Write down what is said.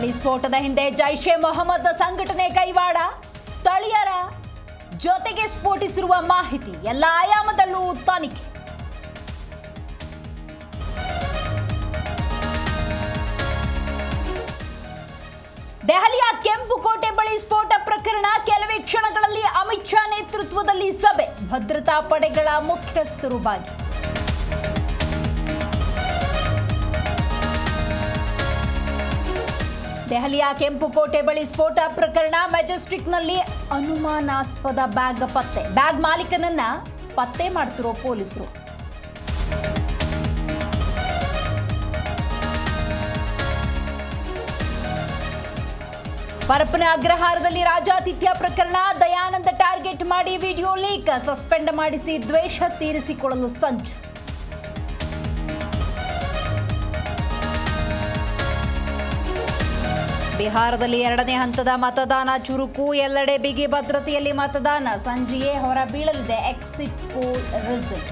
ಬಳಿ ಸ್ಫೋಟದ ಹಿಂದೆ ಜೈಷೆ ಮೊಹಮ್ಮದ್ ಸಂಘಟನೆ ಕೈವಾಡ, ಸ್ಥಳೀಯರ ಜೊತೆಗೆ ಸ್ಫೋಟಿಸಿರುವ ಮಾಹಿತಿ, ಎಲ್ಲ ಆಯಾಮದಲ್ಲೂ ತನಿಖೆ. ದೆಹಲಿಯ ಕೆಂಪುಕೋಟೆ ಬಳಿ ಸ್ಫೋಟ ಪ್ರಕರಣ, ಕೆಲವೇ ಕ್ಷಣಗಳಲ್ಲಿ ಅಮಿತ್ ಶಾ ನೇತೃತ್ವದಲ್ಲಿ ಸಭೆ, ಭದ್ರತಾ ಪಡೆಗಳ ಮುಖ್ಯಸ್ಥರು ಭಾಗಿ. ದೆಹಲಿಯ ಕೆಂಪುಕೋಟೆ ಬಳಿ ಸ್ಫೋಟ ಪ್ರಕರಣ, ಮೆಜೆಸ್ಟಿಕ್ನಲ್ಲಿ ಅನುಮಾನಾಸ್ಪದ ಬ್ಯಾಗ್ ಪತ್ತೆ, ಬ್ಯಾಗ್ ಮಾಲೀಕನನ್ನ ಪತ್ತೆ ಮಾಡ್ತಿರೋ ಪೊಲೀಸರು. ಪರಪ್ಪನ ಅಗ್ರಹಾರದಲ್ಲಿ ರಾಜಾತಿಥ್ಯ ಪ್ರಕರಣ, ದಯಾನಂದ ಟಾರ್ಗೆಟ್ ಮಾಡಿ ವಿಡಿಯೋ ಲೀಕ್, ಸಸ್ಪೆಂಡ್ ಮಾಡಿಸಿ ದ್ವೇಷ ತೀರಿಸಿಕೊಳ್ಳಲು ಸಂಚು. ಬಿಹಾರದಲ್ಲಿ 2ನೇ ಹಂತದ ಮತದಾನ ಚುರುಕು, ಎಲ್ಲೆಡೆ ಬಿಗಿ ಭದ್ರತೆಯಲ್ಲಿ ಮತದಾನ, ಸಂಜೆಯೇ ಹೊರಬೀಳಲಿದೆ ಎಕ್ಸಿಟ್ ಪೋಲ್ ರಿಸಲ್ಟ್.